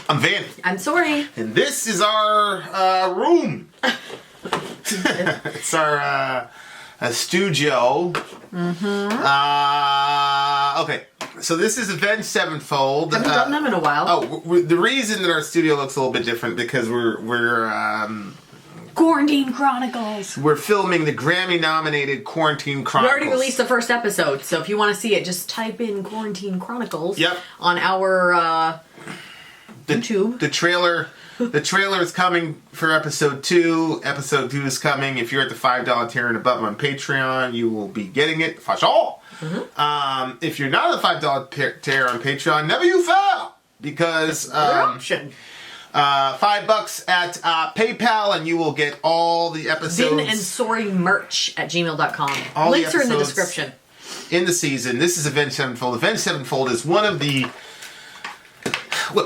I'm Vin. I'm Sori. And this is our room. It's our studio. Okay, so this is Avenged Sevenfold. Haven't done them in a while. Oh, the reason that our studio looks a little bit different because we're Quarantine Chronicles. we're filming the Grammy-nominated Quarantine We Chronicles. already released the first episode, so if you want to see it, just type in Quarantine Chronicles. Yep. On our YouTube. The trailer is coming for episode 2. Episode 2 is coming. If you're at the $5 tier and above on Patreon, you will be getting it for sure. If you're not at the $5 tier on Patreon, never you fail, because option. $5 at PayPal, and you will get all the episodes. Vin and Sori merch at gmail.com. All Links the are in the episodes description. In the season. This is Avenged Sevenfold. Avenged Sevenfold is one of the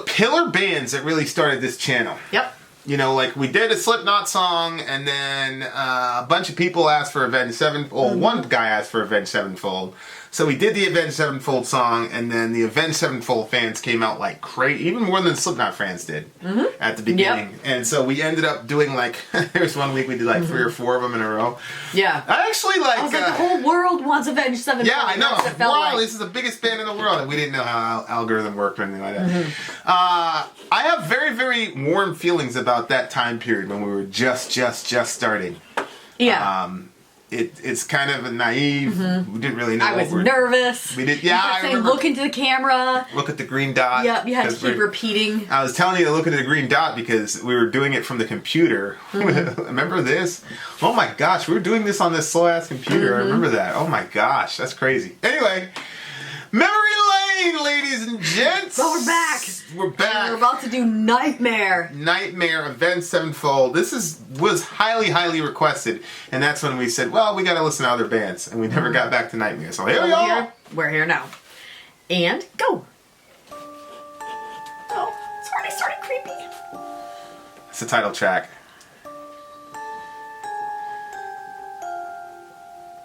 pillar bands that really started this channel. Yep. You know, like we did a Slipknot song, and then a bunch of people asked for Avenged Sevenfold. One guy asked for Avenged Sevenfold. So we did the Avenged Sevenfold song, and then the Avenged Sevenfold fans came out like crazy, even more than Slipknot fans did at the beginning. Yep. And so we ended up doing like, there was one week we did like 3 or 4 of them in a row. Yeah. I actually like... I was like, the whole world wants Avenged Sevenfold. Yeah, I know. Wow, like. this is the biggest band in the world. And we didn't know how algorithm worked or anything like that. I have very, very warm feelings about that time period when we were just starting. Yeah. It's kind of a naive. We didn't really know. I was nervous. We did. Yeah, I remember. Look into the camera. Look at the green dot. Yep, you had to keep repeating. I was telling you to look at the green dot because we were doing it from the computer. Remember this? Oh my gosh, we were doing this on this slow ass computer. I remember that. Oh my gosh, that's crazy. Anyway, memory lane, ladies and gents. Well, we're back. We're back. We're about to do Nightmare. Nightmare, Avenged Sevenfold. This was highly requested, and that's when we said, well, we got to listen to other bands, and we never got back to Nightmare. So here we are. We're here now. And go. Oh, it's already started creepy. It's the title track.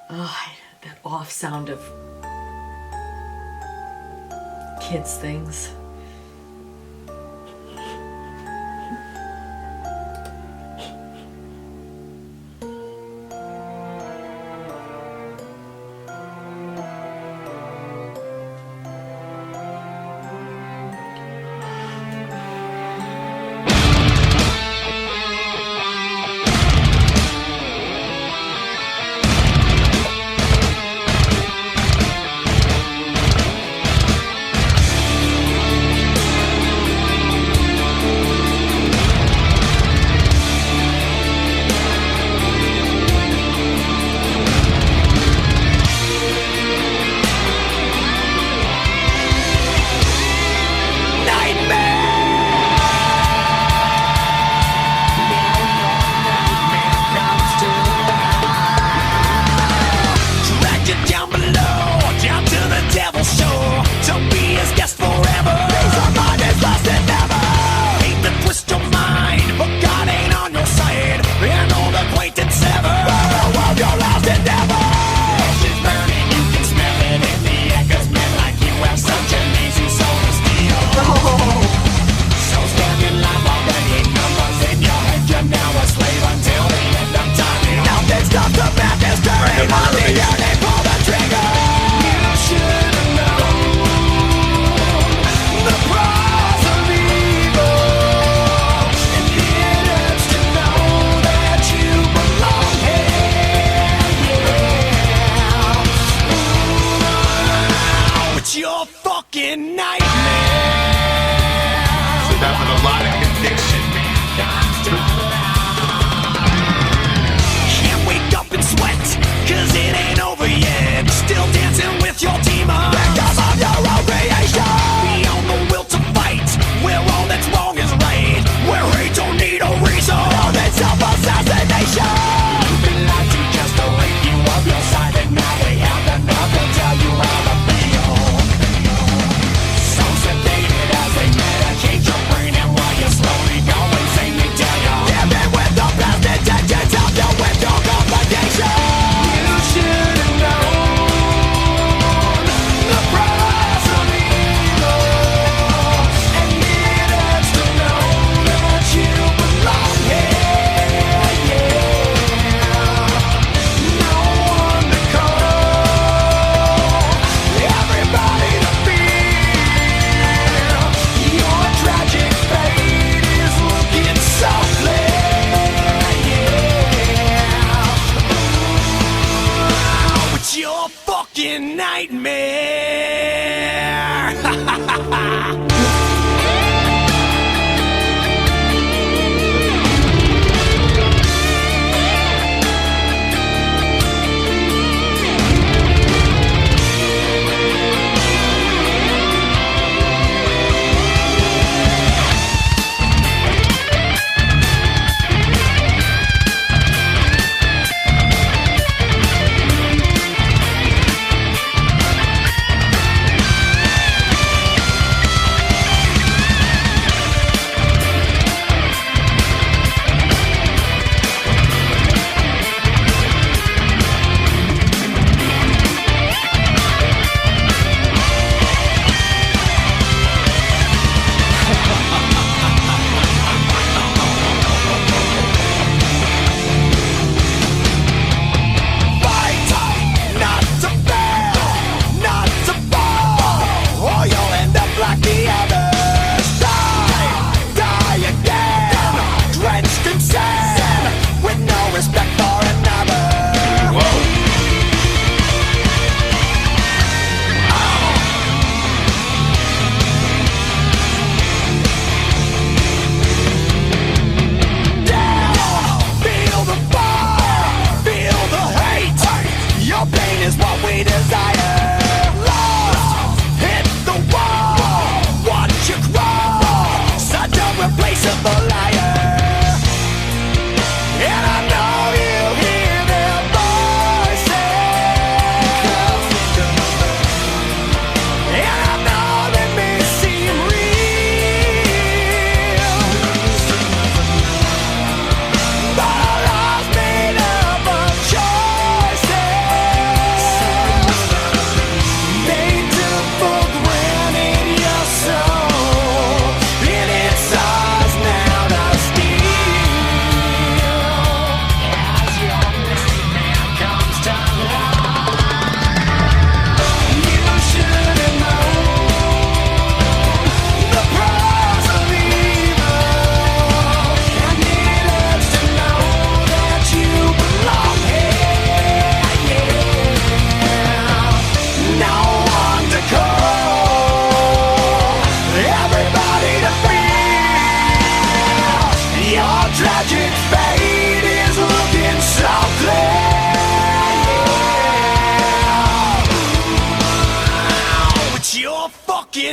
Oh, that off sound of kids' things.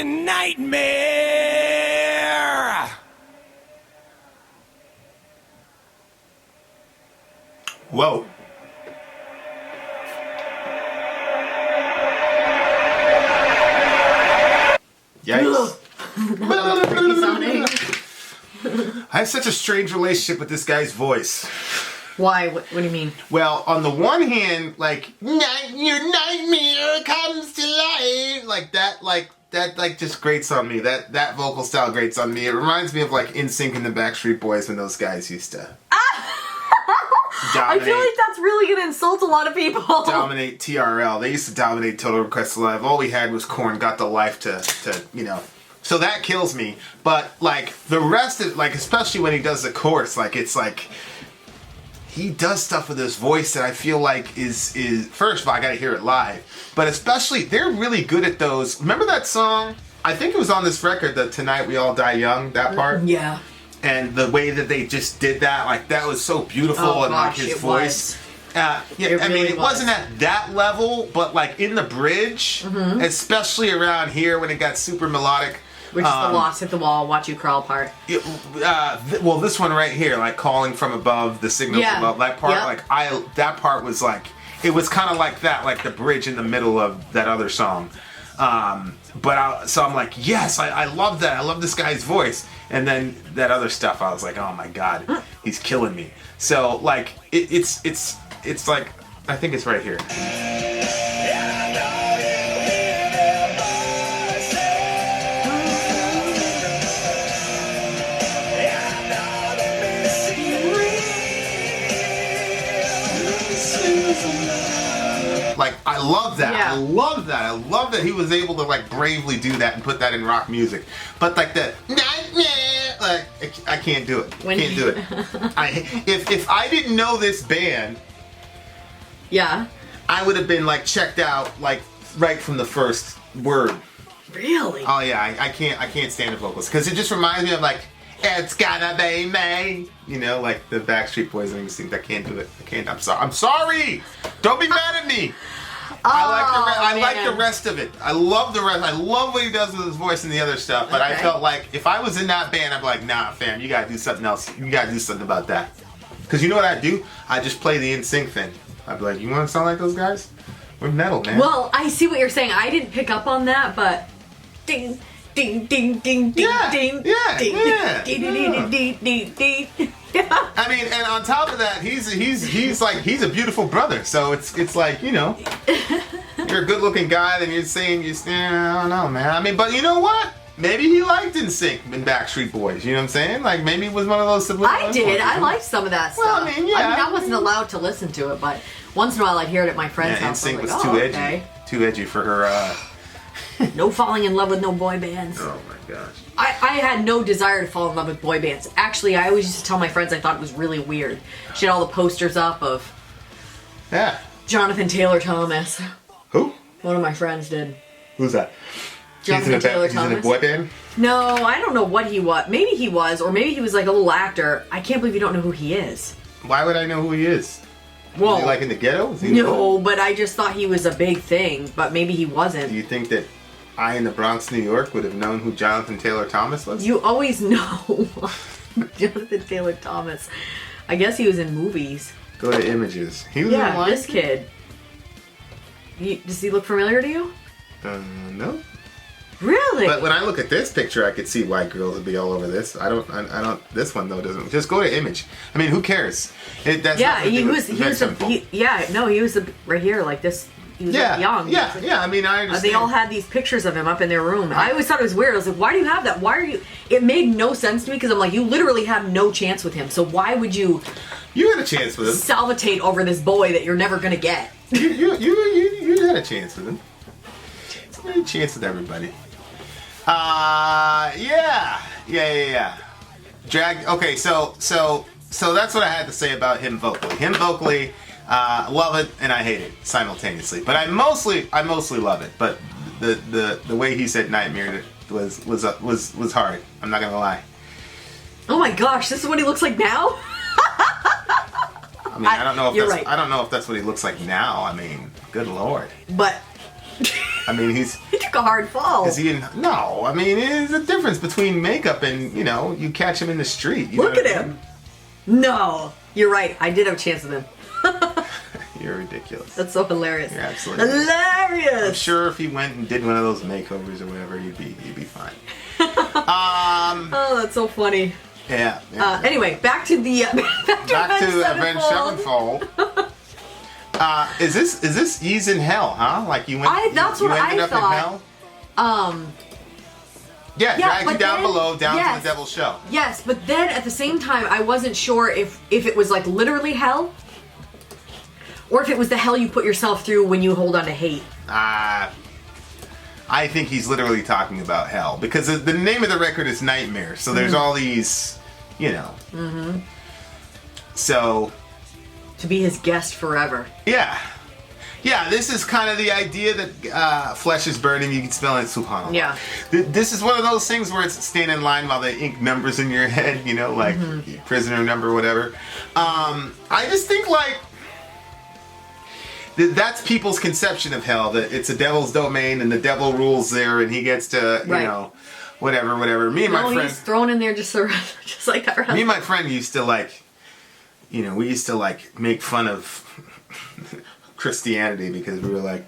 Nightmare! Whoa. Yikes. Creepy sounding. I have such a strange relationship with this guy's voice. Why? What do you mean? Well, on the one hand, like, your nightmare comes to life, that just grates on me. That vocal style grates on me. It reminds me of like NSYNC and the Backstreet Boys when those guys used to I feel like that's really gonna insult a lot of people. dominate TRL. They used to dominate Total Request Live. All we had was Korn got the life to So that kills me. But like the rest of, like, especially when he does the chorus, like it's like he does stuff with his voice that I feel like is first of all, I gotta hear it live. But especially, they're really good at those. Remember that song? I think it was on this record, the Tonight We All Die Young, that part? Yeah. And the way that they just did that, like, that was so beautiful. Oh, and gosh, like his it voice. was. It wasn't at that level, but like in the bridge, especially around here when it got super melodic. Which is the Lost Hit the Wall, Watch You Crawl part. Well, this one right here, like calling from above, the signals above, that part, that part was like, it was kind of like that, like the bridge in the middle of that other song. So I'm like, yes, I love that. I love this guy's voice. And then that other stuff, I was like, oh my God, he's killing me. So like, it's like, I think it's right here. Like, I love that. Yeah. I love that. I love that he was able to like bravely do that and put that in rock music. But like the nightmare, like I can't do it. Can't do it. If I didn't know this band, yeah, I would have been like checked out like right from the first word. Really? Oh yeah, I can't stand the vocals because it just reminds me of like it's gonna be me. You know, like the Backstreet Boys and things. I can't do it. I can't. I'm sorry. I'm sorry. Don't be mad at me. I like the rest of it. I love the rest. I love what he does with his voice and the other stuff. But I felt like if I was in that band, I'd be like, nah, fam, you gotta do something else. You gotta do something about that. Because you know what I do? I just play the NSYNC thing. I'd be like, you want to sound like those guys? We're metal, man. Well, I see what you're saying. I didn't pick up on that, but ding, ding, ding, ding, ding, ding, ding, ding, ding, ding. I mean, and on top of that, he's a beautiful brother. So it's like, you know, you're a good-looking guy, then you're saying I don't know, man. I mean, but you know what? Maybe he liked NSYNC and Backstreet Boys. You know what I'm saying? Like maybe it was one of those subliminal. I did. I liked some of that stuff. Well, I mean, I wasn't allowed to listen to it, but once in a while I'd hear it at my friend's house. NSYNC I was like, too edgy. Okay. Too edgy for her. No falling in love with no boy bands. Oh my gosh. I had no desire to fall in love with boy bands. Actually, I always used to tell my friends I thought it was really weird. She had all the posters up of Jonathan Taylor Thomas. Who? One of my friends did. Who's that? Jonathan Taylor He's Thomas. in a boy band? No, I don't know what he was. Maybe he was, or maybe he was like a little actor. I can't believe you don't know who he is. Why would I know who he is? Well, is he like in the ghetto? No, but I just thought he was a big thing, but maybe he wasn't. Do you think that I in the Bronx, New York would have known who Jonathan Taylor Thomas was? You always know Jonathan Taylor Thomas. I guess he was in movies. Go to images. He was in one? This kid. Does he look familiar to you? No. Really? But when I look at this picture, I could see why girls would be all over this. I don't. This one though doesn't. Just go to image. I mean, who cares? He was right here like this. He was young. Yeah. I mean, I understand. They all had these pictures of him up in their room. I always thought it was weird. I was like, why do you have that? Why are you? It made no sense to me because I'm like, you literally have no chance with him. So why would you? You had a chance with him. Salivate over this boy that you're never gonna get. You had a chance with him. You had a chance with everybody. Yeah. Drag. Okay, so that's what I had to say about him vocally. Love it and I hate it simultaneously. But I mostly love it. But the way he said Nightmare was hard. I'm not gonna lie. Oh my gosh, this is what he looks like now. I mean, I don't know if you're that's, right. I don't know if that's what he looks like now. I mean, good lord. But. I mean, he took a hard fall. Is he in? No, I mean, there's a difference between makeup and, you know, you catch him in the street. Look at him. No, you're right. I did have a chance with him. You're ridiculous. That's so hilarious. You're absolutely hilarious. I'm sure if he went and did one of those makeovers or whatever, you'd be fine. Oh, that's so funny. Yeah. Anyway, back to Avenged Sevenfold. Is this He's in Hell, huh? Like you went. That's you what ended I up thought. in Hell. Drag you down below, down yes, to the devil's show. Yes, but then at the same time, I wasn't sure if it was like literally hell, or if it was the hell you put yourself through when you hold on to hate. I think he's literally talking about hell because the name of the record is Nightmare. So there's all these, you know. Mm-hmm. So. To be his guest forever. Yeah. Yeah, this is kind of the idea that flesh is burning, you can smell it, subhanAllah. Yeah. This is one of those things where it's staying in line while they ink numbers in your head, you know, like prisoner number or whatever. I just think, like, that's people's conception of hell, that it's a devil's domain and the devil rules there and he gets to, you know, whatever. Me and my friend... he's thrown in there just like that. Me and my friend used to, like, you know, we used to, like, make fun of Christianity because we were like,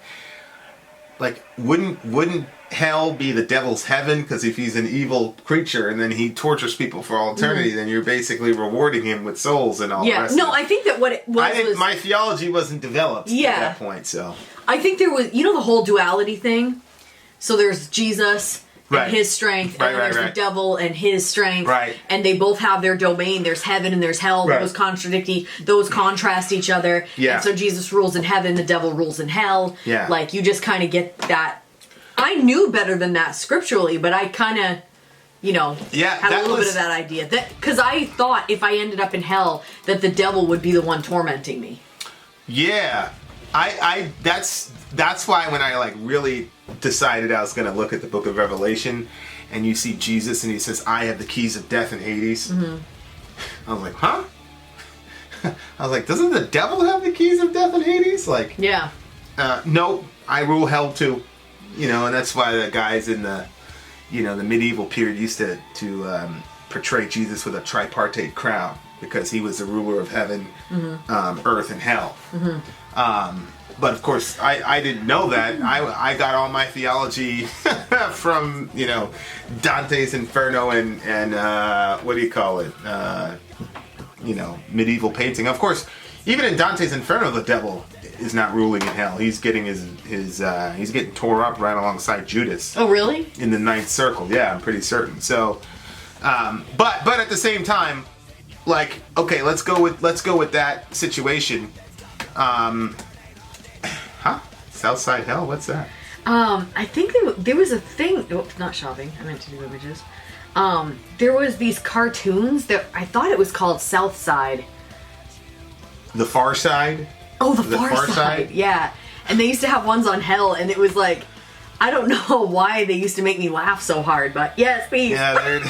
wouldn't hell be the devil's heaven? Because if he's an evil creature and then he tortures people for all eternity, then you're basically rewarding him with souls and all the rest. No, I think that what it was... my theology wasn't developed at that point, so... I think there was, you know, the whole duality thing? So there's Jesus... and his strength, and then there's the devil and his strength, and they both have their domain. There's heaven and there's hell. Those contrast each other. Yeah. And so Jesus rules in heaven, the devil rules in hell. Yeah. Like, you just kind of get that. I knew better than that scripturally, but I kind of, you know, had a little bit of that idea. Because I thought if I ended up in hell, that the devil would be the one tormenting me. Yeah. That's why when I like really decided I was going to look at the book of Revelation and you see Jesus and he says, I have the keys of death and Hades. Mm-hmm. I was like, huh? I was like, doesn't the devil have the keys of death and Hades? Like, yeah. No, I rule hell too. You know, and that's why the guys in the, you know, the medieval period used to portray Jesus with a tripartite crown because he was the ruler of heaven, mm-hmm. Earth, and hell. Mm-hmm. But of course, I didn't know that. I got all my theology from, you know, Dante's Inferno and what do you call it? You know, medieval painting. Of course, even in Dante's Inferno, the devil is not ruling in hell. He's getting he's getting tore up right alongside Judas. Oh, really? In the ninth circle. Yeah, I'm pretty certain. So, but at the same time, like, okay, let's go with that situation. Southside Hell? What's that? I think there was a thing. Oh, not shopping. I meant to do images. There was these cartoons that I thought it was called Southside. The Far Side? Oh, the Far Side. Yeah. And they used to have ones on Hell, and it was like, I don't know why they used to make me laugh so hard, but yes, please. Yeah,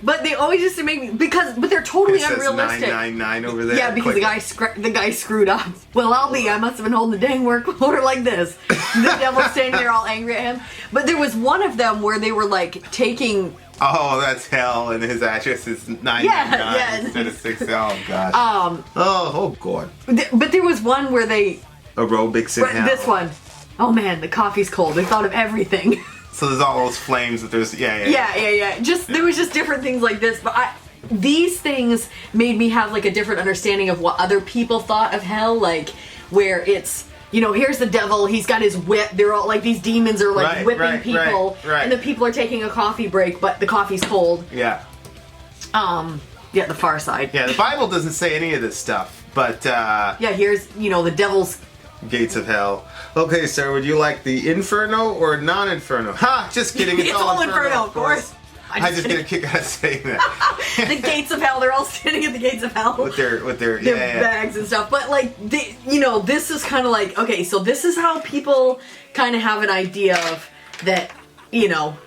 but they always used to make me but they're totally unrealistic. 999 over there. Yeah, because the guy screwed up. Well, I must have been holding the dang work order like this. The devil's standing there all angry at him. But there was one of them where they were like taking. Oh, that's Hell, and his address is 999 instead of 6. Oh gosh. Oh god. But there was one where they aerobics in Hell. This one. Oh man, the coffee's cold. They thought of everything. So there's all those flames that there's yeah. There was just different things like this, but these things made me have like a different understanding of what other people thought of hell, like where it's, you know, here's the devil, he's got his whip, they're all like, these demons are like whipping people, and the people are taking a coffee break, but the coffee's cold. Yeah. The Far Side. Yeah, the Bible doesn't say any of this stuff, but here's, you know, the devil's gates of hell. Okay, sir, would you like the Inferno or non-Inferno? Ha! Just kidding. It's all Inferno, of course. I just get a kick out of saying that. The gates of hell. They're all standing at the gates of hell with their bags and stuff. But like, you know, this is kind of like, okay, so this is how people kind of have an idea of that. You know,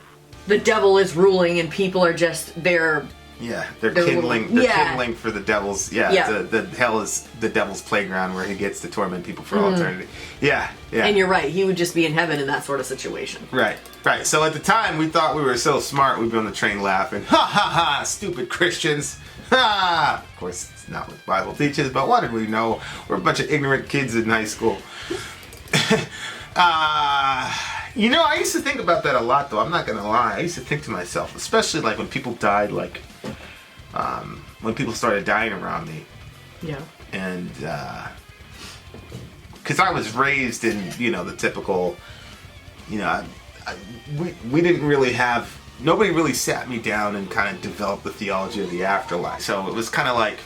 the devil is ruling and people are just there. Yeah, they're kindling. They're kindling for the devil's. Yeah. The hell is the devil's playground where he gets to torment people for all eternity. Yeah. And you're right. He would just be in heaven in that sort of situation. Right. So at the time, we thought we were so smart. We'd be on the train laughing. Ha ha ha! Stupid Christians. Ha! Of course, it's not what the Bible teaches. But what did we know? We're a bunch of ignorant kids in high school. You know, I used to think about that a lot, though. I'm not gonna lie. I used to think to myself, especially like when people died, like when people started dying around me. Yeah. And because I was raised in, you know, the typical, you know, we didn't really have, nobody really sat me down and kind of developed the theology of the afterlife. So it was kind of like,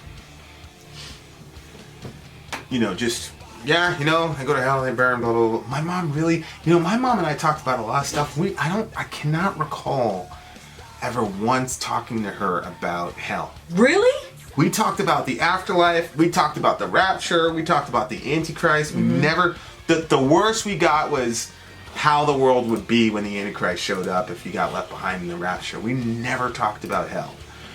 you know, just. Yeah, you know, I go to hell and they burn, blah, blah, blah. My mom really, you know, my mom and I talked about a lot of stuff. I cannot recall ever once talking to her about hell. Really? We talked about the afterlife. We talked about the rapture. We talked about the Antichrist. We never, the worst we got was how the world would be when the Antichrist showed up if you got left behind in the rapture. We never talked about hell.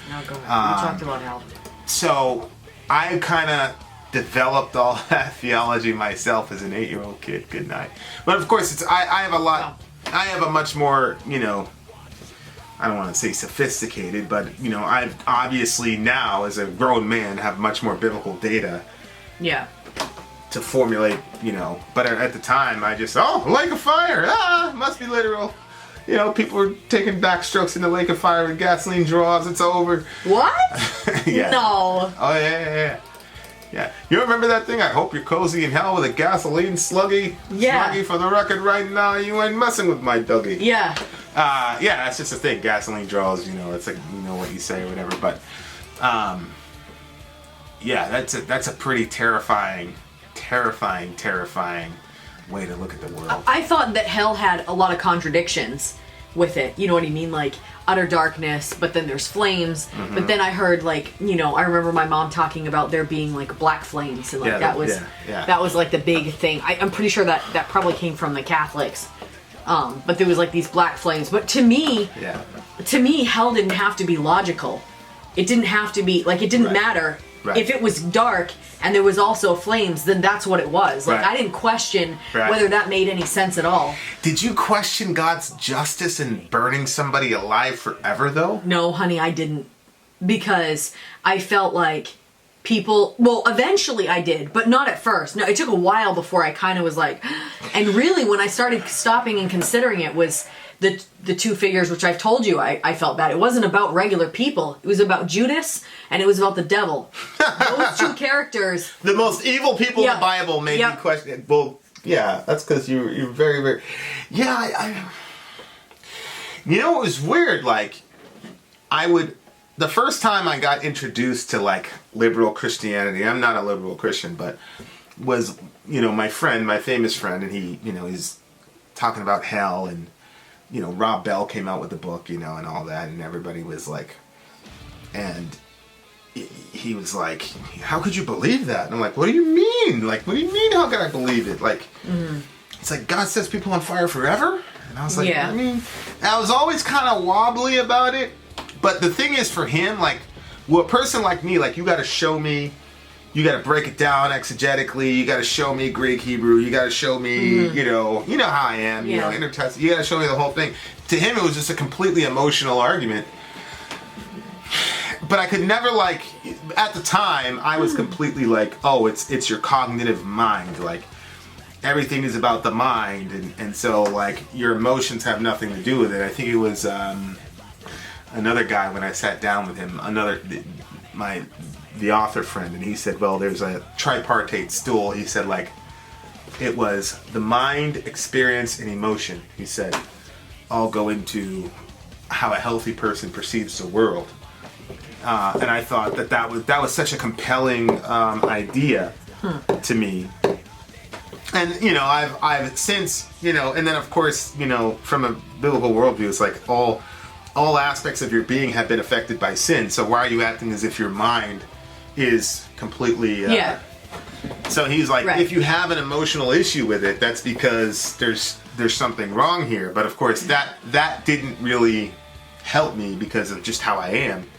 No, go ahead. We talked about hell. So, I kind of developed all that theology myself as an 8-year-old kid. Good night. But of course, I have a much more, you know, I don't want to say sophisticated, but, you know, I've obviously now, as a grown man, have much more biblical data. Yeah. To formulate, you know, but at the time, I just, lake of fire, must be literal. You know, people were taking backstrokes in the lake of fire with gasoline draws, it's over. What? Yeah. No. Oh, yeah. Yeah, you remember that thing? I hope you're cozy in hell with a gasoline sluggy. Yeah. Sluggy for the record right now, you ain't messing with my Dougie. Yeah. That's just a thing. Gasoline draws, you know, it's like, you know what you say or whatever. But, that's a pretty terrifying way to look at the world. I thought that hell had a lot of contradictions. with it. You know what I mean? Like utter darkness, but then there's flames. Mm-hmm. But then I heard like, you know, I remember my mom talking about there being like black flames, and like that was like the big thing. I'm pretty sure that probably came from the Catholics. But there was like these black flames. But to me, hell didn't have to be logical. It didn't have to be like, it didn't matter. Right. If it was dark and there was also flames, then that's what it was. Like, I didn't question whether that made any sense at all. Did you question God's justice in burning somebody alive forever, though? No, honey, I didn't. Because I felt like people... Well, eventually I did, but not at first. No, it took a while before I kind of was like... And really, when I started stopping and considering it was... The two figures, which I've told you, I felt bad. It wasn't about regular people. It was about Judas, and it was about the devil. Those two characters. The most evil people in the Bible made me question it. Well, yeah, that's because you're very, very... Yeah, I... You know, it was weird, like, the first time I got introduced to, like, liberal Christianity, I'm not a liberal Christian, but was, you know, my famous friend, and he, you know, he's talking about hell, and... You know, Rob Bell came out with the book, you know, and all that, and everybody was like, and he was like, how could you believe that? And I'm like, what do you mean? Like, what do you mean, how can I believe it? Like, it's like, God sets people on fire forever? And I was like, I mean, I was always kind of wobbly about it, but the thing is for him, like, well, a person like me, like, you got to show me, you got to break it down exegetically. You got to show me Greek, Hebrew. You got to show me, you know how I am. You know, intertest. You got to show me the whole thing. To him, it was just a completely emotional argument. But I could never like. At the time, I was completely like, oh, it's your cognitive mind. Like everything is about the mind, and so like your emotions have nothing to do with it. I think it was another guy when I sat down with him. The author friend, and he said, well, there's a tripartite stool. He said, like, it was the mind, experience, and emotion, he said, all go into how a healthy person perceives the world. And I thought that was such a compelling idea to me. And, you know, I've since, you know, and then of course, you know, from a biblical worldview, it's like all aspects of your being have been affected by sin. So why are you acting as if your mind is completely so he's like, if you have an emotional issue with it, that's because there's something wrong here. But of course that didn't really help me because of just how I am.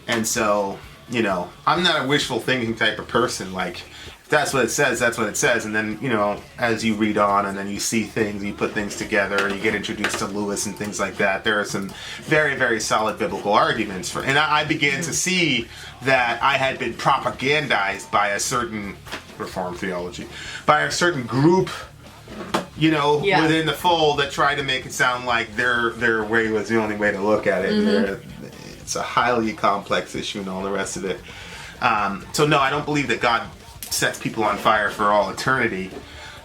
And so, you know, I'm not a wishful thinking type of person. Like, if that's what it says, that's what it says. And then, you know, as you read on and then you see things, you put things together, and you get introduced to Lewis and things like that, there are some very, very solid biblical arguments for. And I began to see that I had been propagandized by a certain Reformed theology, by a certain group, you know, within the fold that tried to make it sound like their way was the only way to look at it. It's a highly complex issue and all the rest of it. So no, I don't believe that God sets people on fire for all eternity.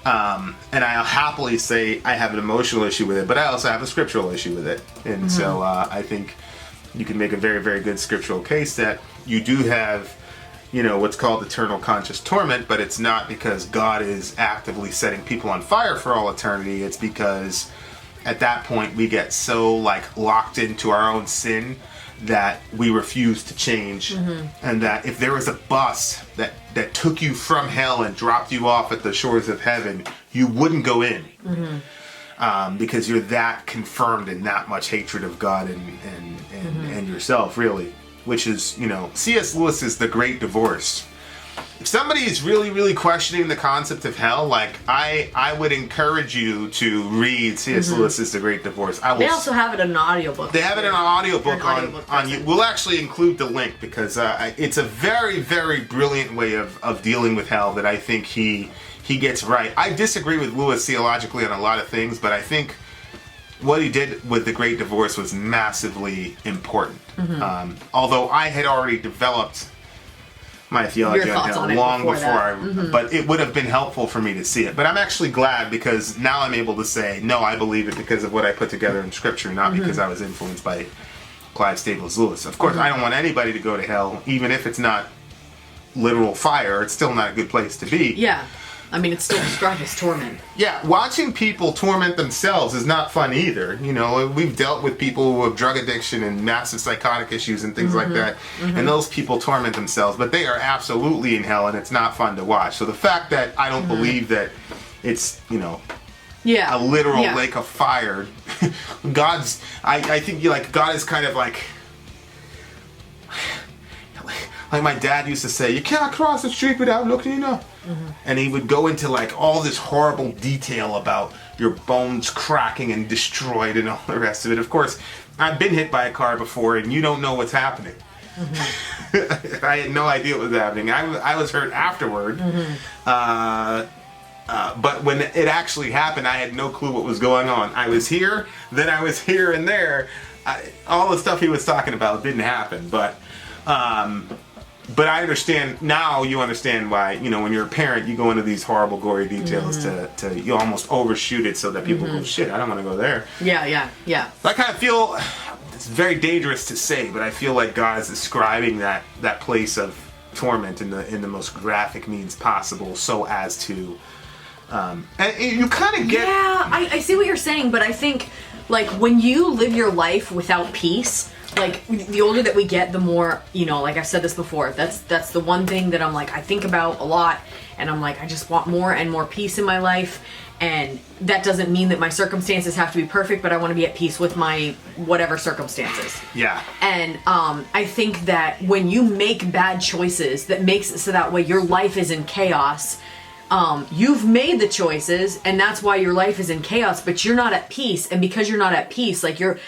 And I'll happily say I have an emotional issue with it, but I also have a scriptural issue with it. And so I think you can make a very, very good scriptural case that you do have, you know, what's called eternal conscious torment, but it's not because God is actively setting people on fire for all eternity. It's because at that point we get so like locked into our own sin that we refuse to change. And that if there was a bus that took you from hell and dropped you off at the shores of heaven, you wouldn't go in. Because you're that confirmed in that much hatred of God and yourself, really. Which is, you know, C.S. Lewis's The Great Divorce. If somebody is really, really questioning the concept of hell, like, I would encourage you to read C.S. Lewis's The Great Divorce. They also have it in an audiobook. They have it in an audiobook on you. We'll actually include the link because it's a very, very brilliant way of dealing with hell that I think he gets right. I disagree with Lewis theologically on a lot of things, but I think what he did with The Great Divorce was massively important. Although I had already developed my theology on hell long before but it would have been helpful for me to see it. But I'm actually glad because now I'm able to say, no, I believe it because of what I put together in Scripture, not because I was influenced by Clive Staples Lewis. Of course, I don't want anybody to go to hell, even if it's not literal fire. It's still not a good place to be. I mean, it's still described as torment. Yeah, watching people torment themselves is not fun either. You know, we've dealt with people who have drug addiction and massive psychotic issues and things like that, and those people torment themselves, but they are absolutely in hell, and it's not fun to watch. So the fact that I don't believe that it's, you know, a literal lake of fire, I think like God is kind of like my dad used to say, you can't cross the street without looking, you know. And he would go into like all this horrible detail about your bones cracking and destroyed and all the rest of it. Of course, I've been hit by a car before, and you don't know what's happening. I had no idea what was happening. I was hurt afterward. But when it actually happened, I had no clue what was going on. I was here, then I was here and there. All the stuff he was talking about didn't happen, but I understand now. You understand why, you know, when you're a parent, you go into these horrible, gory details to you almost overshoot it so that people go, shit, I don't want to go there. Yeah. I kind of feel it's very dangerous to say, but I feel like God is describing that place of torment in the most graphic means possible, so as to, and you kind of get. Yeah, I see what you're saying, but I think like when you live your life without peace. Like, the older that we get, the more, you know, like I've said this before, that's the one thing that I'm like, I think about a lot, and I'm like, I just want more and more peace in my life, and that doesn't mean that my circumstances have to be perfect, but I want to be at peace with my whatever circumstances. Yeah. And I think that when you make bad choices, that makes it so that way your life is in chaos. You've made the choices, and that's why your life is in chaos, but you're not at peace, and because you're not at peace, like you're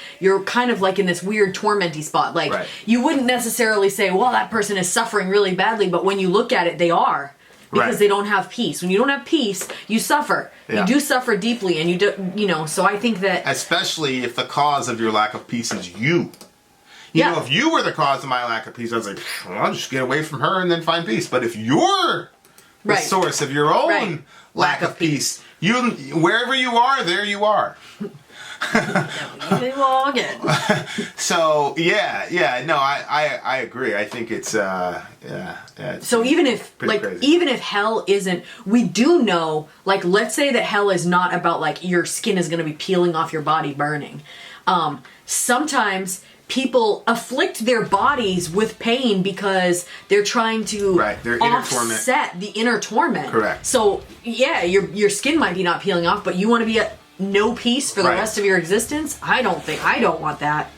kind of like in this weird tormenty spot. Like you wouldn't necessarily say, well, that person is suffering really badly, but when you look at it, they are, because they don't have peace. When you don't have peace, you suffer. You do suffer deeply, and you do, you know, so I think that... Especially if the cause of your lack of peace is you. You know, if you were the cause of my lack of peace, I was like, well, I'll just get away from her and then find peace. But if you're the source of your own lack of peace, you, wherever you are, there you are. So no, I agree. I think it's it's so even if like crazy. Even if hell isn't, we do know, like, let's say that hell is not about like your skin is going to be peeling off your body burning. Sometimes people afflict their bodies with pain because they're trying to offset the inner torment. Correct. So yeah, your skin might be not peeling off, but you want to be at no peace for the rest of your existence? I don't want that.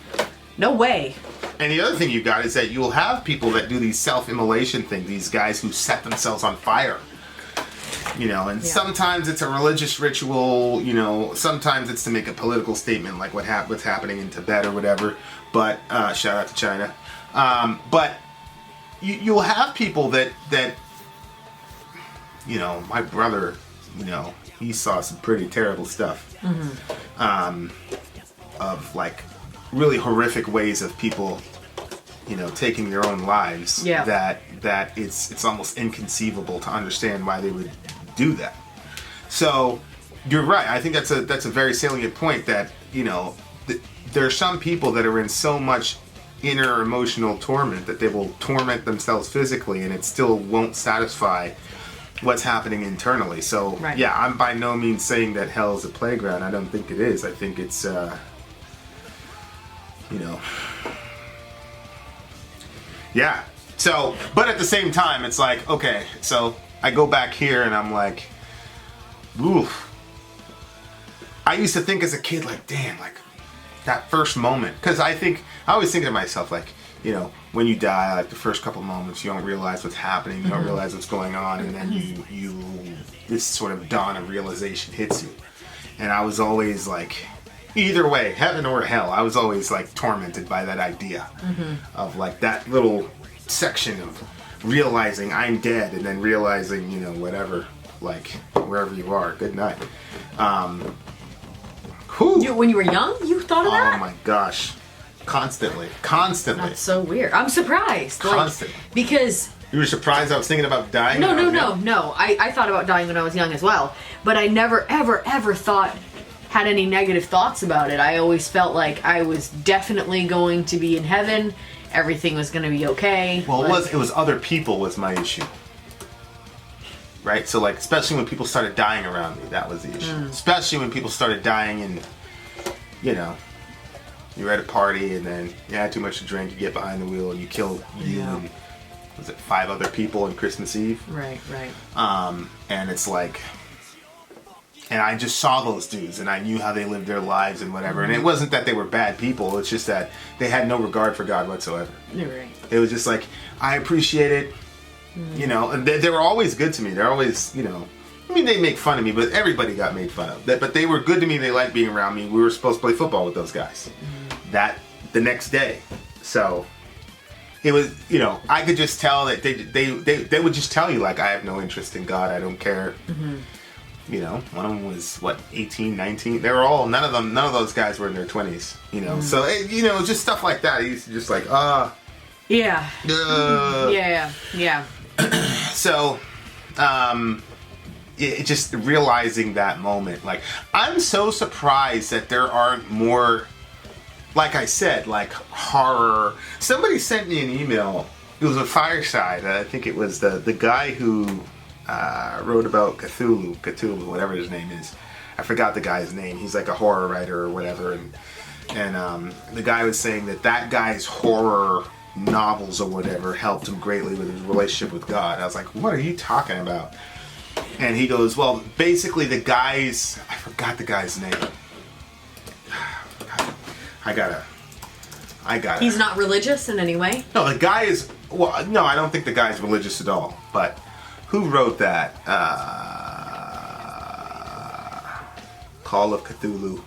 No way. And the other thing you got is that you'll have people that do these self-immolation things, these guys who set themselves on fire. You know, and sometimes it's a religious ritual, you know, sometimes it's to make a political statement like what's happening in Tibet or whatever, but shout out to China. But you'll have people that, you know, my brother, you know, he saw some pretty terrible stuff. Of like really horrific ways of people, you know, taking their own lives. That it's almost inconceivable to understand why they would do that. So you're right. I think that's a very salient point, that, you know, there are some people that are in so much inner emotional torment that they will torment themselves physically, and it still won't satisfy what's happening internally. So yeah, I'm by no means saying that hell is a playground. I don't think it is. I think it's you know, yeah. So, but at the same time, it's like, okay, so I go back here and I'm like, oof. I used to think as a kid, like, damn, like that first moment, because I always think to myself, like, you know, when you die, like the first couple moments, you don't realize what's happening, you don't realize what's going on, and then you this sort of dawn of realization hits you. And I was always like, either way, heaven or hell, I was always like tormented by that idea of like that little section of realizing I'm dead, and then realizing, you know, whatever, like wherever you are, good night. When you were young, you thought of that? Oh my gosh. Constantly. That's so weird. I'm surprised. Constantly. Like, because... You were surprised I was thinking about dying? No. I thought about dying when I was young as well. But I never, ever had any negative thoughts about it. I always felt like I was definitely going to be in heaven. Everything was going to be okay. Well, it was other people was my issue. right? So like, especially when people started dying around me, that was the issue. Especially when people started dying and, you know, you're at a party and then you had too much to drink, you get behind the wheel and you kill you and, was it 5 other people on Christmas Eve? Right. And it's like, and I just saw those dudes and I knew how they lived their lives and whatever. And it wasn't that they were bad people, it's just that they had no regard for God whatsoever. You're right. It was just like, I appreciate it, you know, and they were always good to me. They're always, you know, I mean, they make fun of me, but everybody got made fun of. But they were good to me, they liked being around me. We were supposed to play football with those guys. That, the next day. So, it was, you know, I could just tell that they would just tell you, like, I have no interest in God, I don't care. You know, one of them was, what, 18, 19? They were all, none of those guys were in their 20s, you know. So, you know, just stuff like that. He used to just like, Yeah. So, it just realizing that moment, like, I'm so surprised that there aren't more, like I said, like horror. Somebody sent me an email. It was a Fireside. I think it was the guy who wrote about Cthulhu, whatever his name is. I forgot the guy's name. He's like a horror writer or whatever. And the guy was saying that guy's horror novels or whatever helped him greatly with his relationship with God. I was like, what are you talking about? And he goes, well, basically the guy's, I forgot the guy's name. I gotta. He's not religious in any way? No, the guy is, well, no, I don't think the guy's religious at all. But who wrote that? Call of Cthulhu.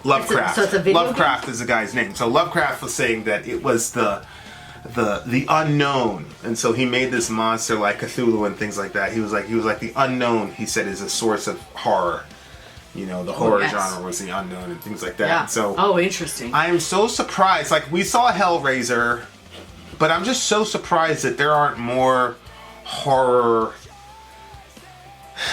Lovecraft. So it's a video Lovecraft is the guy's name. So Lovecraft was saying that it was the unknown, and so he made this monster like Cthulhu and things like that. He was like the unknown. He said is a source of horror. You know, the horror genre was the unknown and things like that. Yeah. And so, interesting. I am so surprised. Like, we saw Hellraiser, but I'm just so surprised that there aren't more horror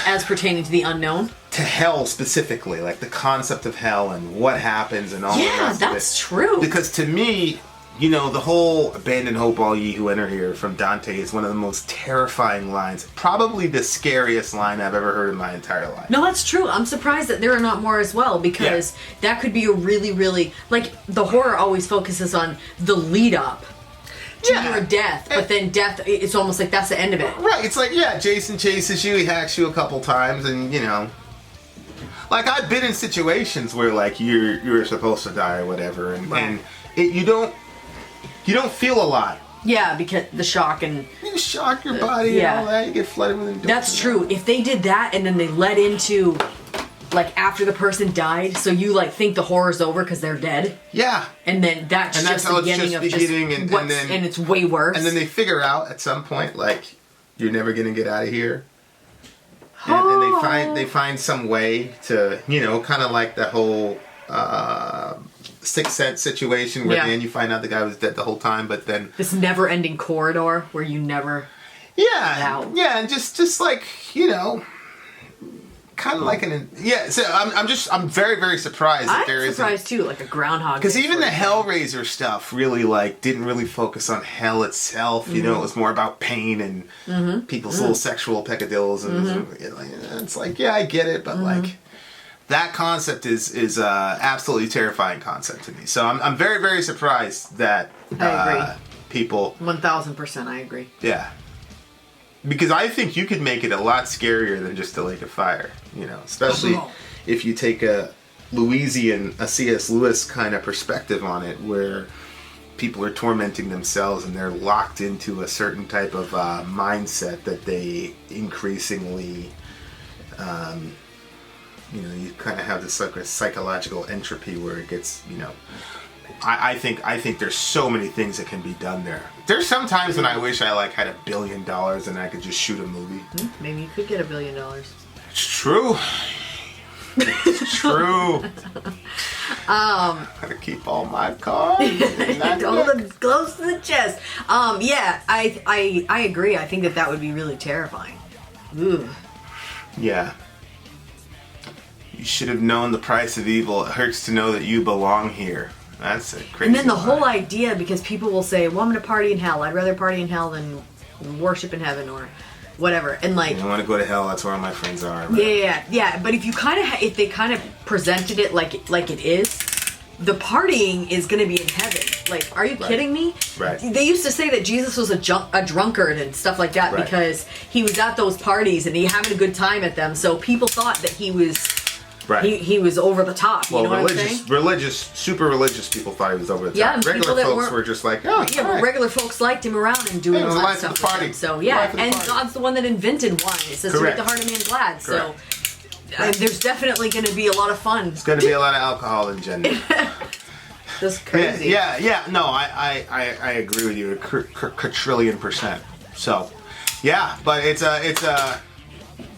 as pertaining to the unknown. To hell specifically, like the concept of hell and what happens and all the rest of it. Yeah, that's true. Because to me, you know, the whole "Abandon hope, all ye who enter here" from Dante is one of the most terrifying lines. Probably the scariest line I've ever heard in my entire life. No, that's true. I'm surprised that there are not more as well, because that could be a really, really, like, the horror always focuses on the lead up to your death, but then death, it's almost like that's the end of it. Right, it's like, Jason chases you, he hacks you a couple times, and, you know, like, I've been in situations where, like, you're supposed to die or whatever, and you don't feel a lot. Yeah, because the shock and... You shock your body and all that, you get flooded with endorphins. That's true. If they did that and then they led into, like, after the person died, so you, like, think the horror's over because they're dead. Yeah. And then that's just the beginning of and it's way worse. And then they figure out at some point, like, you're never going to get out of here. And they find some way to, you know, kind of like the whole Sixth Sense situation where then you find out the guy was dead the whole time, but then this never-ending corridor where you never and just like, you know, kind of like so I'm very, very surprised that there is. I'm surprised too, like a Groundhog Day. Because even the Hellraiser stuff really, like, didn't really focus on hell itself. You know, it was more about pain and people's little sexual peccadillos, and it's like, I get it, but like, that concept is absolutely terrifying concept to me. So I'm very, very surprised that I agree. People 1000% I agree. Yeah. Because I think you could make it a lot scarier than just a lake of fire, you know, especially if you take a C.S. Lewis kind of perspective on it, where people are tormenting themselves and they're locked into a certain type of mindset that they increasingly, you know, you kind of have this like a psychological entropy where it gets, you know, I think there's so many things that can be done there. There's some times when I wish I like had $1 billion and I could just shoot a movie. Maybe you could get $1 billion. It's true. It's true. Gotta keep all my cards. Hold them close to the chest. I agree. I think that would be really terrifying. Ooh. Yeah. You should have known the price of evil. It hurts to know that you belong here. That's a crazy. And then the whole idea, because people will say, well, I'm going to party in hell. I'd rather party in hell than worship in heaven, or, whatever. And like, I want to go to hell. That's where all my friends are. Right? Yeah. But if they kind of presented it like it is, the partying is going to be in heaven. Like, are you kidding me? Right. They used to say that Jesus was a drunkard and stuff like that because he was at those parties and he having a good time at them. So people thought that he was he was over the top. Well, you know what I'm saying? super religious people thought he was over the top. Yeah, and regular folks were just like, oh, yeah, but regular folks liked him around and doing all that stuff. Party. So yeah, and God's the one that invented wine. It says to make the heart of man glad. Correct. So there's definitely going to be a lot of fun. It's going to be a lot of alcohol in Jannah. That's crazy. Yeah. No, I agree with you a quadrillion %. So, yeah, but it's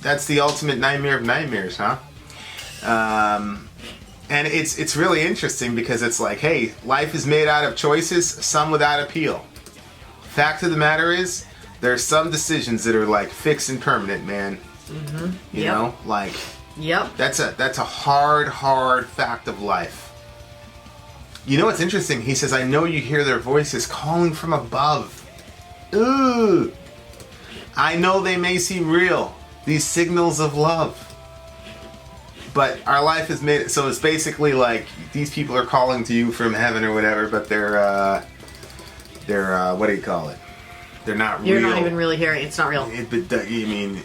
that's the ultimate nightmare of nightmares, huh? And it's really interesting because it's like, hey, life is made out of choices, some without appeal. Fact of the matter is, there's some decisions that are like fixed and permanent, man. Mm-hmm. You know, like, that's a hard fact of life. You know what's interesting? He says, I know you hear their voices calling from above. Ooh. I know they may seem real, these signals of love. But our life is made, so it's basically like these people are calling to you from heaven or whatever, but they're what do you call it? They're not real. You're not even really hearing it. It's not real. You mean,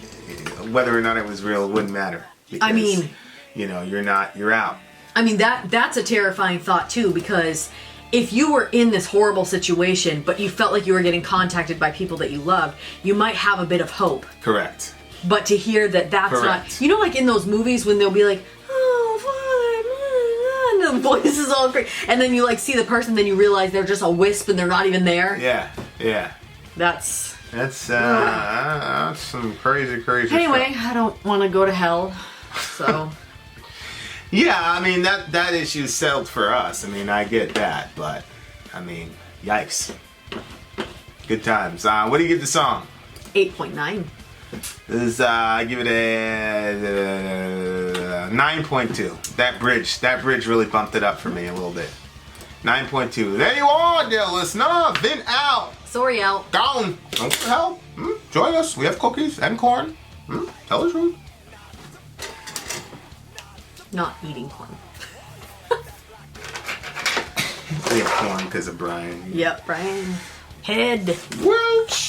whether or not it was real, it wouldn't matter. Because, I mean, you know, you're out. I mean, that's a terrifying thought too, because if you were in this horrible situation, but you felt like you were getting contacted by people that you loved, you might have a bit of hope. Correct. But to hear that that's not, you know, like in those movies when they'll be like, oh, Father, and the voice is all great, and then you like see the person, then you realize they're just a wisp and they're not even there. Yeah. That's some crazy Anyway, stuff. I don't want to go to hell, so. Yeah, I mean, that issue's settled for us. I mean, I get that, but, I mean, yikes. Good times. What do you give the song? 8.9. I give it a 9.2. That bridge really bumped it up for me a little bit. 9.2. There you are, dear listener. Vin out. Sori out. Down. Don't go to hell. Join us. We have cookies and corn. Tell the truth. Not eating corn. We have corn because of Brian. Yep, Brian. Head. Welch.